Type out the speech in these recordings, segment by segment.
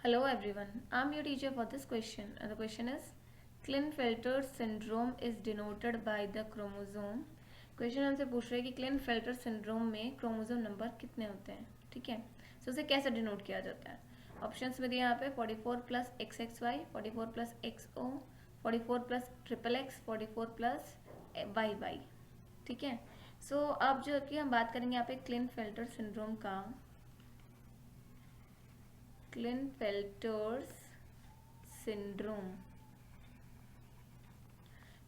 Hello everyone, I'm your teacher for this question and the question is Klinefelter syndrome is denoted by the chromosome. Question हमसे पूछ रहे हैं कि क्लिनफेल्टर syndrome में chromosome number कितने होते हैं, ठीक है। सो उसे कैसे डिनोट किया जाता है। ऑप्शंस में दिए यहाँ पे 44 plus X X Y, 44 plus X O, 44 plus triple X, 44 plus Y Y, ठीक है। सो अब जो कि हम बात करेंगे यहाँ पे क्लिनफेल्टर सिंड्रोम का, क्लिनफेल्टर्स सिंड्रोम।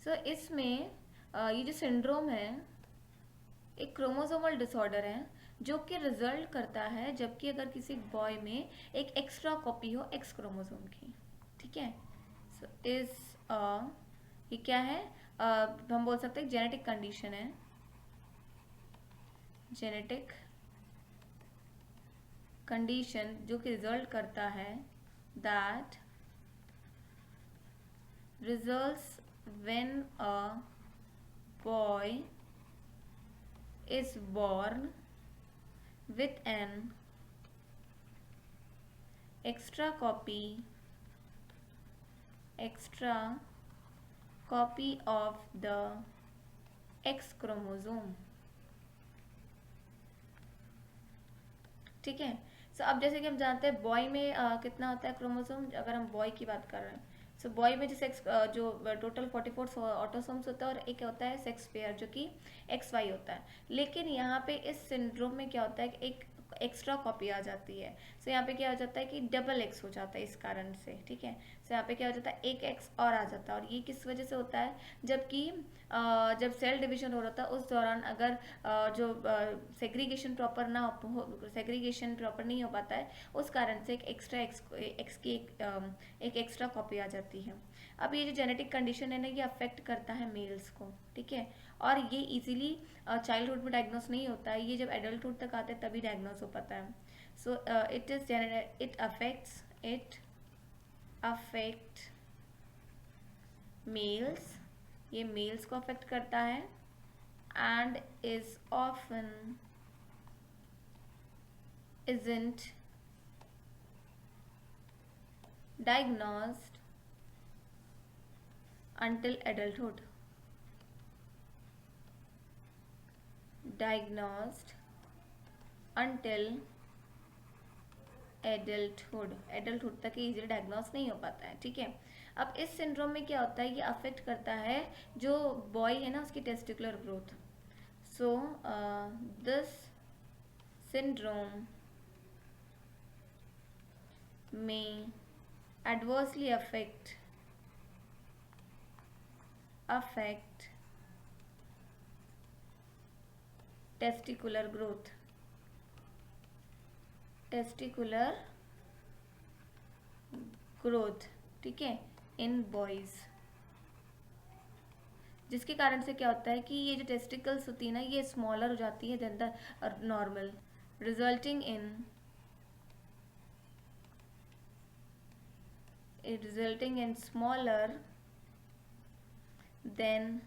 सो इसमें ये जो सिंड्रोम है एक क्रोमोसोमल डिसऑर्डर है जो कि रिजल्ट करता है जबकि अगर किसी बॉय में एक एक्स्ट्रा कॉपी हो एक्स क्रोमोसोम की, ठीक है। सो ये क्या है, हम बोल सकते हैं जेनेटिक कंडीशन है, जेनेटिक कंडीशन जो कि रिजल्ट करता है that results when a boy is born with an extra copy of the X chromosome, ठीक है। सो अब जैसे कि हम जानते हैं बॉय में कितना होता है क्रोमोसोम, अगर हम बॉय की बात कर रहे हैं। सो बॉय में जैसे जो टोटल 44 ऑटोसोम्स होता है और एक होता है सेक्स पेयर जो कि एक्स वाई होता है। लेकिन यहाँ पे इस सिंड्रोम में क्या होता है कि एक एक्स्ट्रा कॉपी आ जाती है। सो यहाँ पे क्या हो जाता है कि डबल एक्स हो जाता है इस कारण से, ठीक है। सो यहाँ पे क्या हो जाता है एक एक्स और आ जाता है, और ये किस वजह से होता है, जबकि जब सेल डिवीजन हो रहा था उस दौरान अगर जो सेग्रीगेशन प्रॉपर ना हो, सेग्रीगेशन प्रॉपर नहीं हो पाता है, उस कारण से एक एक्स्ट्रा एक्स की एक एक्स्ट्रा कॉपी आ जाती है। अब ये जो जेनेटिक कंडीशन है ना, ये अफेक्ट करता है मेल्स को, ठीक है। और ये इजीली चाइल्डहुड में डायग्नोस नहीं होता है, ये जब एडल्टहुड तक आते हैं तभी डायग्नोस हो पाता है। सो इट अफेक्ट मेल्स, ये मेल्स को अफेक्ट करता है and is often isn't diagnosed until adulthood, diagnosed until adulthood तक इजीली डायग्नोस नहीं हो पाता है, ठीक है। अब इस सिंड्रोम में क्या होता है, ये अफेक्ट करता है जो बॉय है ना उसकी testicular growth. So this syndrome may adversely affect testicular growth, ठीक है, इन बॉयज। जिसके कारण से क्या होता है कि ये जो टेस्टिकल्स होती है ना, ये स्मॉलर हो जाती है than the normal, resulting in smaller than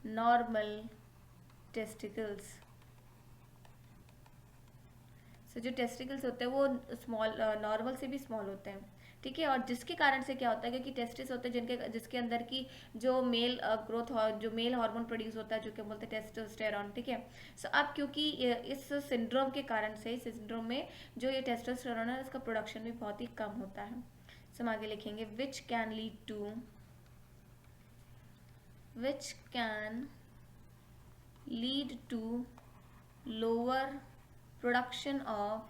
normal testicles. So जो टेस्टिकल्स होते हैं वो स्मॉल, नॉर्मल से भी स्मॉल होते हैं, ठीक है। और जिसके कारण से क्या होता है, क्योंकि टेस्टिस होते हैं जिसके अंदर की जो मेल ग्रोथ जो मेल हार्मोन प्रोड्यूस होता है जो कि बोलते हैं टेस्टोस्टेरॉन, ठीक है। सो अब क्योंकि इस सिंड्रोम के कारण से, इस सिंड्रोम में जो ये टेस्टोस्टेरॉन है उसका प्रोडक्शन भी बहुत ही कम होता है। सो हम आगे लिखेंगे which can lead to lower production of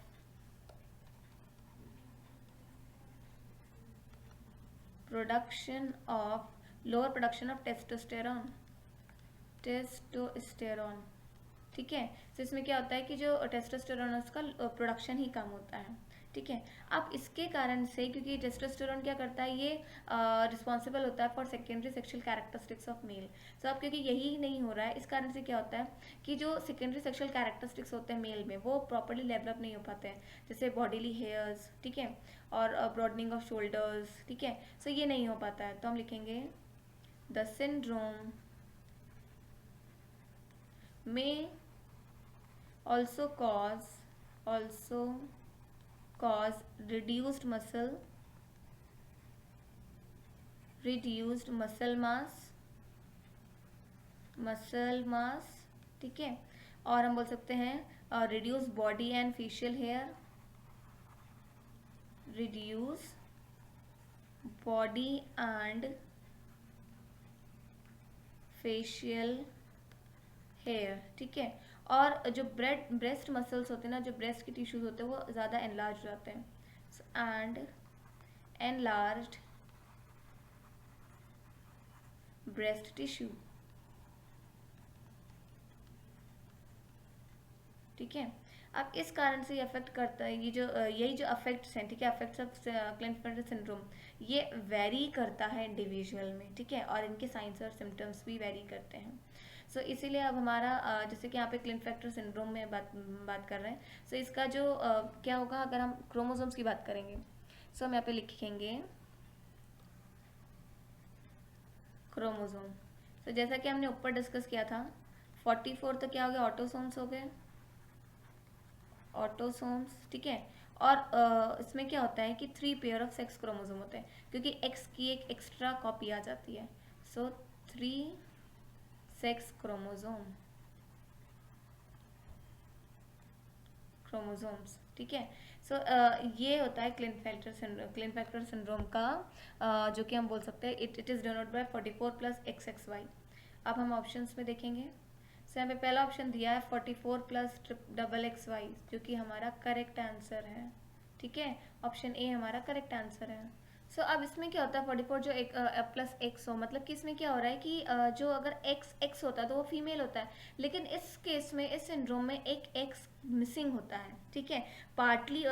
lower production of testosterone, ठीक है। तो इसमें क्या होता है कि जो टेस्टोस्टेरोन है उसका प्रोडक्शन ही कम होता है, ठीक है। अब इसके कारण से, क्योंकि टेस्टोस्टेरोन क्या करता है, ये रिस्पॉन्सिबल होता है for secondary sexual characteristics of male. So अब क्योंकि यही नहीं हो रहा है, इस कारण से क्या होता है कि जो सेकेंडरी सेक्सुअल कैरेक्टरिस्टिक्स होते हैं मेल में वो प्रॉपरली डेवलप नहीं हो पाते हैं, जैसे बॉडीली हेयर्स, ठीक है, और ब्रॉडनिंग ऑफ शोल्डर्स, ठीक है। सो ये नहीं हो पाता है, तो हम लिखेंगे द सिंड्रोम में also cause reduced muscle mass, ठीक है। और हम बोल सकते हैं reduce body and facial hair, reduce body and facial hair, ठीक है। और जो ब्रेस्ट मसल्स होते हैं ना, जो ब्रेस्ट के टिश्यूज होते हैं वो ज़्यादा एनलार्ज हो जाते हैं, एंड एनलार्ज्ड ब्रेस्ट टिश्यू, ठीक है। अब इस कारण से ये अफेक्ट करता है, ये जो यही जो अफेक्ट्स हैं, ठीक है, अफेक्ट्स ऑफ क्लिनेफेल्टर सिंड्रोम, ये वेरी करता है इंडिविजुअल में, ठीक है, और इनके साइंस और सिम्टम्स भी वेरी करते हैं। सो इसीलिए अब हमारा जैसे कि यहाँ पे क्लिनेफेल्टर सिंड्रोम में बात कर रहे हैं, सो इसका जो क्या होगा अगर हम क्रोमोसोम्स की बात करेंगे। सो हम यहाँ पे लिखेंगे क्रोमोसोम। तो जैसा कि हमने ऊपर डिस्कस किया था, 44 तो क्या हो गया, ऑटोसोम्स हो गए, ऑटोसोम्स, ठीक है। और इसमें क्या होता है कि 3 पेयर ऑफ सेक्स क्रोमोसोम होते हैं, क्योंकि एक्स की एक एक्स्ट्रा कॉपी आ जाती है। सो 3 सेक्स क्रोमोसोम्स, ठीक है। सो ये होता है क्लिनेफेल्टर सिंड्रोम का, जो कि हम बोल सकते हैं it is denoted by 44 plus XXY। अब हम ऑप्शंस में देखेंगे। सो यहाँ पे पहला ऑप्शन दिया है 44 प्लस XXY, जो कि हमारा करेक्ट आंसर है, ठीक है। ऑप्शन ए हमारा करेक्ट आंसर है। सो अब इसमें क्या होता है 44 जो एक प्लस एक्स हो, मतलब कि इसमें क्या हो रहा है कि जो अगर एक्स होता है तो वो फीमेल होता है, लेकिन इस केस में इस सिंड्रोम में एक एक्स मिसिंग होता है, ठीक है, पार्टली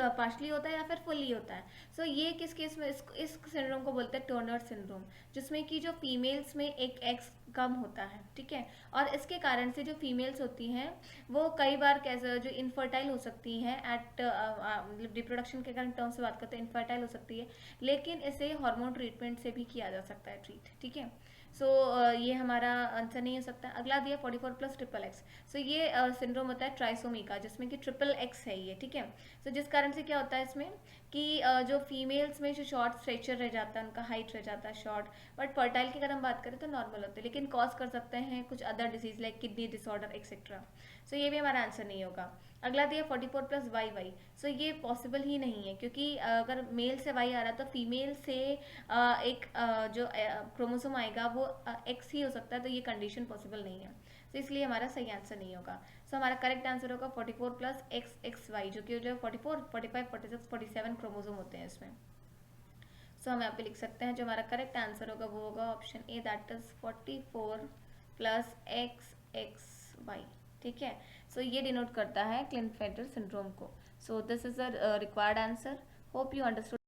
होता है या फिर फुल्ली होता है। सो ये किस केस में इस सिंड्रोम को बोलते हैं टर्नर सिंड्रोम, जिसमें कि जो फीमेल्स में एक एक्स कम होता है, ठीक है। और इसके कारण से जो फीमेल्स होती हैं वो कई बार कैसे जो इनफर्टाइल हो सकती हैं एट रिप्रोडक्शन के कारण टर्म से बात करते हैं, इनफर्टाइल हो सकती है, लेकिन इसे हार्मोन ट्रीटमेंट से भी किया जा सकता है ट्रीट, ठीक है। सो ये हमारा आंसर नहीं हो सकता। अगला दिया 44 प्लस XXX। सो ये सिंड्रोम होता है ट्राइसोमी का, जिसमें कि XXX है ये, ठीक है। सो जिस कारण से क्या होता है इसमें कि जो फीमेल्स में जो शॉर्ट स्ट्रेचर रह जाता है, उनका हाइट रह जाता है शॉर्ट, बट फर्टाइल की अगर हम बात करें तो नॉर्मल होते हैं, लेकिन कॉज कर सकते हैं कुछ other disease like kidney disorder etcetera. So ये भी हमारा आंसर नहीं होगा। अगला दिया 44 प्लस YY। सो ये पॉसिबल ही नहीं है, क्योंकि अगर मेल से वाई आ रहा है तो फीमेल से एक जो क्रोमोसोम आएगा वो एक्स ही हो सकता है, तो ये कंडीशन पॉसिबल नहीं है, तो इसलिए हमारा सही आंसर नहीं होगा। सो हमारा करेक्ट आंसर होगा 44 प्लस XXY, जो कि जो 44, 45, 46, 47 क्रोमोसोम होते हैं इसमें। सो हम यहाँ पे लिख सकते हैं जो हमारा करेक्ट आंसर होगा वो होगा option A, that is 44 plus XXY, ठीक है। सो ये डिनोट करता है क्लिनेफेल्टर सिंड्रोम को। So this is a required answer. Hope you understood